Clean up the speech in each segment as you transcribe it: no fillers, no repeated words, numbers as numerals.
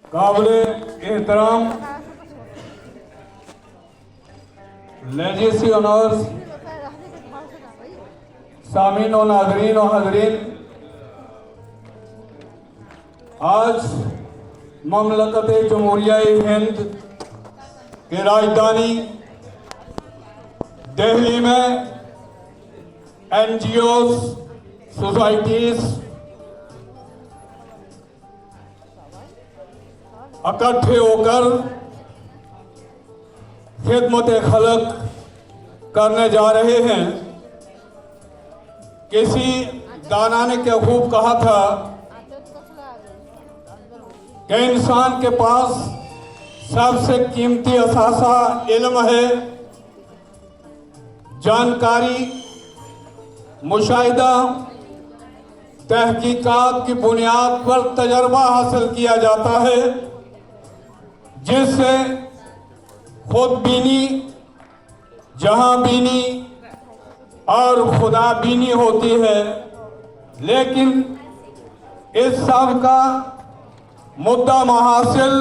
काबिले एहतराम legacy honours सामीन और नाजरीन और हाजरीन, आज ममलकत जमहूरिया हिंद की राजधानी दिल्ली में NGOs, सोसाइटीज इकट्ठे होकर खिदमत खलक करने जा रहे हैं। किसी दाना ने क्या खूब कहा था कि इंसान के पास सबसे कीमती असासा इल्म है, जानकारी, मुशाहिदा, तहकीकात की बुनियाद पर तजर्बा हासिल किया जाता है, जिससे खुदबीनी, जहांबीनी और खुदाबीनी होती है। लेकिन इस सब का मुद्दा महासिल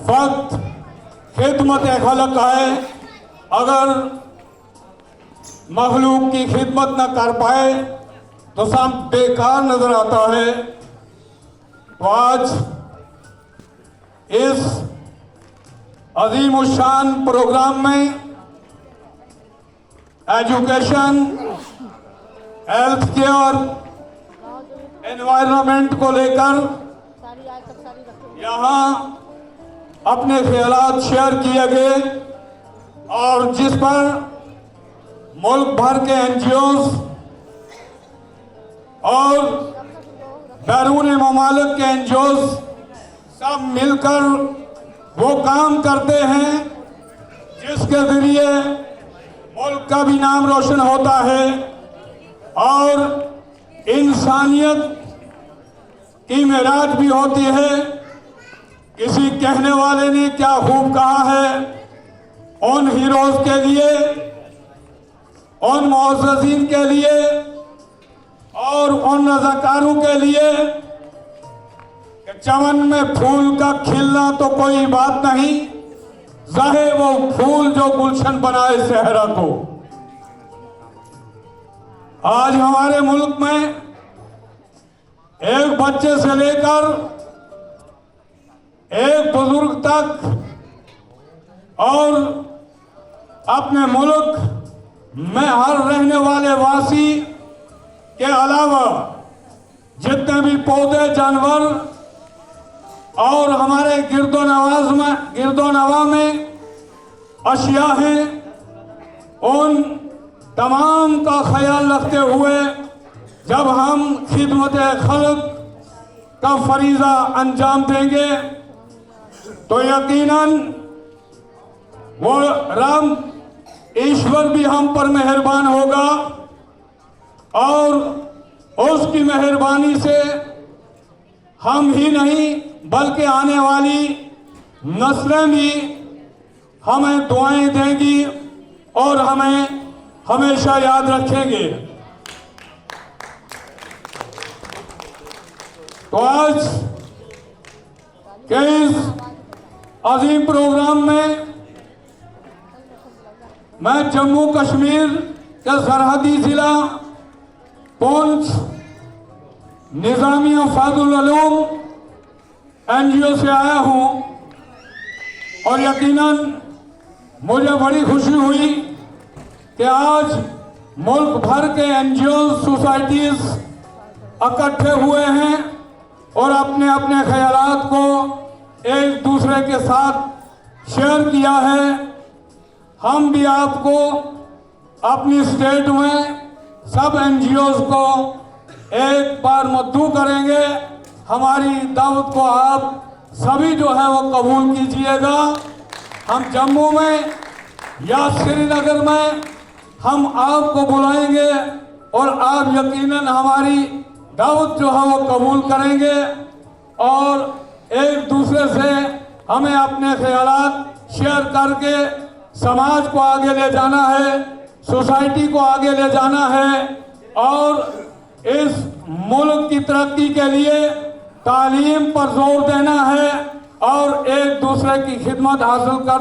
फक्त खिदमत खलक है। अगर मखलूक की खिदमत न कर पाए तो सब बेकार नजर आता है। तो आज इस अजीमुशान प्रोग्राम में एजुकेशन, हेल्थ केयर, एनवायरनमेंट को लेकर यहाँ अपने ख्यालात शेयर किए गए और जिस पर मुल्क भर के NGOs और बैरून ममालिक के NGOs सब मिलकर वो काम करते हैं जिसके जरिए मुल्क का भी नाम रोशन होता है और इंसानियत की मेराज भी होती है। किसी कहने वाले ने क्या खूब कहा है, उन हीरोज के लिए, उन मुअज़्ज़ज़ीन के लिए और उन रज़ाकारों के लिए कि चमन में फूल का खिलना तो कोई बात नहीं, ज़ाहे वो फूल जो गुलशन बनाए सहरा को। आज हमारे मुल्क में एक बच्चे से लेकर एक बुजुर्ग तक और अपने मुल्क में हर रहने वाले वासी के अलावा जितने भी पौधे, जानवर और हमारे गिरदोनवा में अशिया हैं, उन तमाम का ख्याल रखते हुए जब हम खिदमत खल्क का फरीज़ा अंजाम देंगे तो यकीनन वो राम ईश्वर भी हम पर मेहरबान होगा और उसकी मेहरबानी से हम ही नहीं बल्कि आने वाली नस्लें भी हमें दुआएं देंगी और हमें हमेशा याद रखेंगे। तो आज के इस अजीम प्रोग्राम में मैं जम्मू कश्मीर के सरहदी जिला पुंछ निज़ामिया फाजुल उलूम NGO से आया हूं और यकीनन मुझे बड़ी खुशी हुई कि आज मुल्क भर के NGO सोसाइटीज इकट्ठे हुए हैं और अपने अपने ख्यालात को एक दूसरे के साथ शेयर किया है। हम भी आपको अपनी स्टेट में सब NGOs को एक बार मद्दू करेंगे। हमारी दावत को आप सभी जो है वो कबूल कीजिएगा। हम जम्मू में या श्रीनगर में हम आपको बुलाएंगे और आप यकीनन हमारी दावत जो है वो कबूल करेंगे और एक दूसरे से हमें अपने ख्यालात शेयर करके समाज को आगे ले जाना है, सोसाइटी को आगे ले जाना है और इस मुल्क की तरक्की के लिए तालीम पर जोर देना है। एक दूसरे की खिदमत हासिल करना